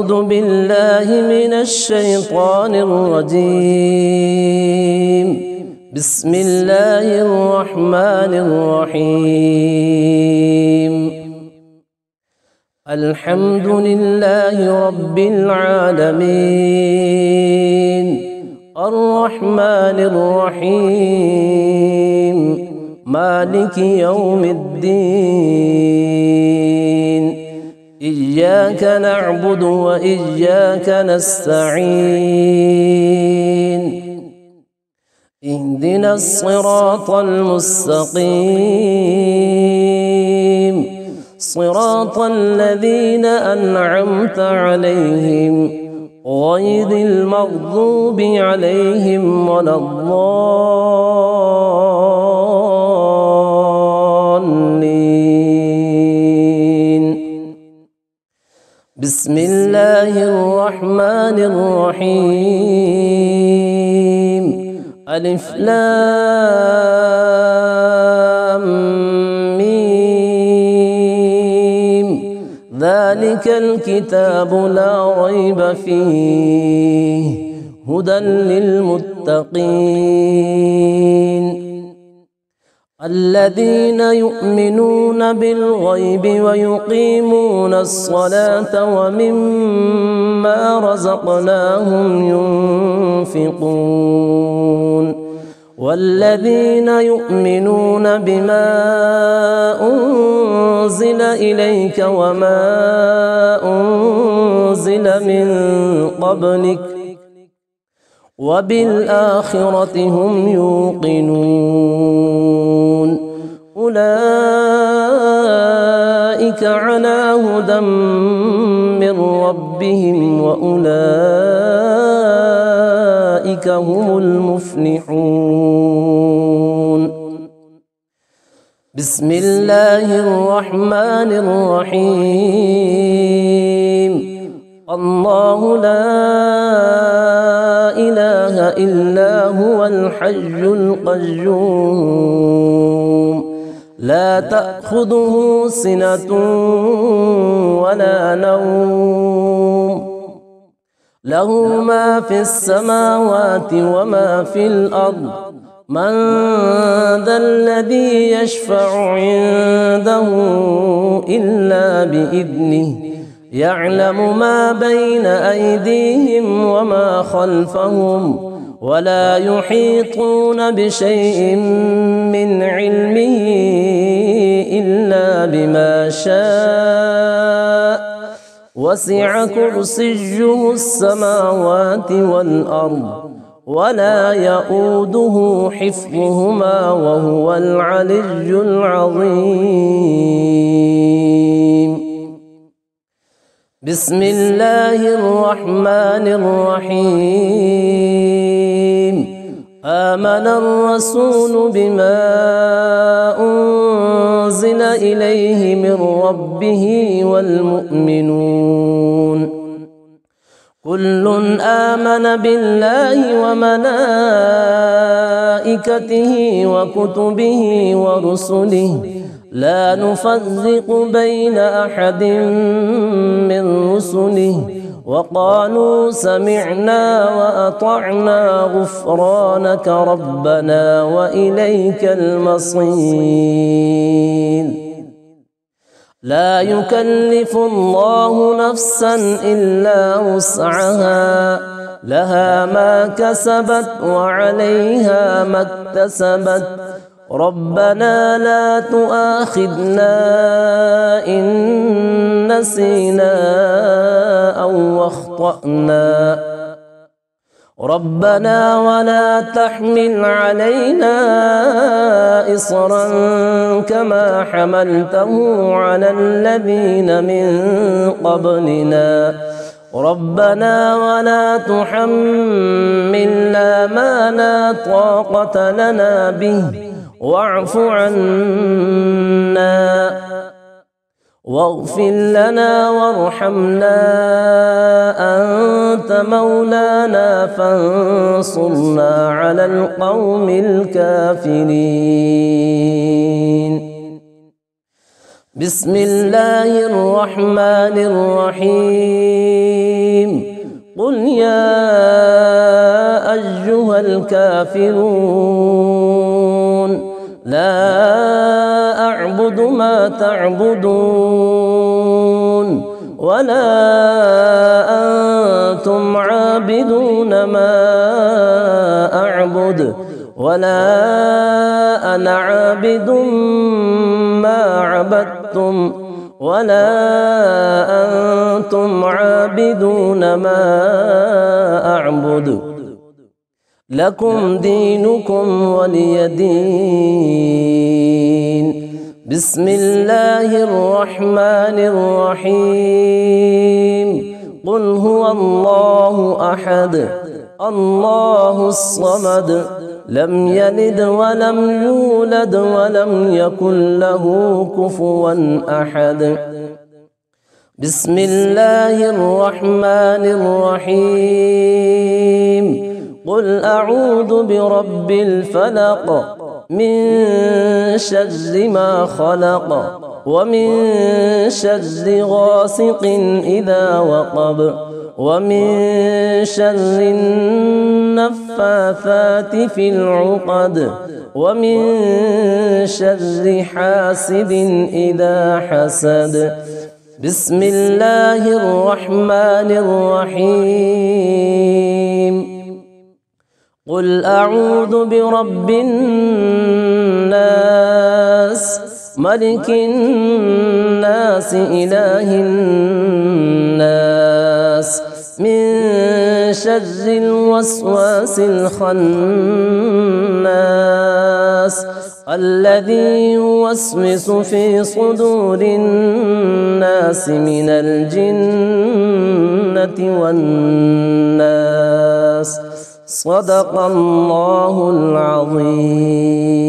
أعوذ بالله من الشيطان الرجيم. بسم الله الرحمن الرحيم. الحمد لله رب العالمين، الرحمن الرحيم، مالك يوم الدين. إياك نعبد وإياك نستعين. اهدنا الصراط المستقيم، صراط الذين أنعمت عليهم غير المغضوب عليهم ولا الضالين. بسم الله الرحمن الرحيم. ألف لام ميم. ذلك الكتاب لا ريب فيه هدى للمتقين الذين يؤمنون بالغيب ويقيمون الصلاة ومما رزقناهم ينفقون والذين يؤمنون بما أنزل إليك وما أنزل من قبلك وبالآخرة هم يوقنون. أولئك على هدى من ربهم وأولئك هم المفلحون. بسم الله الرحمن الرحيم. الله لا إله إلا هو الحي القيوم لا تأخذه سنة ولا نوم له ما في السماوات وما في الأرض. من ذا الذي يشفع عنده إلا بإذنه يعلم ما بين أيديهم وما خلفهم ولا يحيطون بشيء من علمه إلا بما شاء وسع كرسيه السماوات والأرض ولا يؤوده حفظهما وهو العلي العظيم. بسم الله الرحمن الرحيم. آمن الرسول بما أنزل إليه من ربه والمؤمنون كل آمن بالله وملائكته وكتبه ورسله لا نفرق بين أحد من رسله وقالوا سمعنا وأطعنا غفرانك ربنا وإليك المصير. لا يكلف الله نفسا إلا وسعها لها ما كسبت وعليها ما اكتسبت. ربنا لا تؤاخذنا إن نسينا أو أخطأنا. ربنا ولا تحمل علينا إصرا كما حملته على الذين من قبلنا. ربنا ولا تحملنا ما لا طاقة لنا به واعف عنا واغفر لنا وارحمنا أنت مولانا فانصرنا على القوم الكافرين. بسم الله الرحمن الرحيم قل يا أيها الكافرون لا أعبد ما تعبدون ولا أنتم عابدون ما أعبد ولا أنا عابد ما عبدتم ولا أنتم عابدون ما أعبد لكم دينكم ولي دين. بسم الله الرحمن الرحيم قل هو الله أحد الله الصمد لم يلد ولم يولد ولم يكن له كفوا أحد. بسم الله الرحمن الرحيم قل أعوذ برب الفلق من شر ما خلق ومن شر غاسق إذا وقب ومن شر النفاثات في العقد ومن شر حاسد إذا حسد. بسم الله الرحمن الرحيم قل أعوذ برب الناس ملك الناس إله الناس من شر الوسواس الخناس الذي يوسوس في صدور الناس من الجنة والناس. صدق الله العظيم.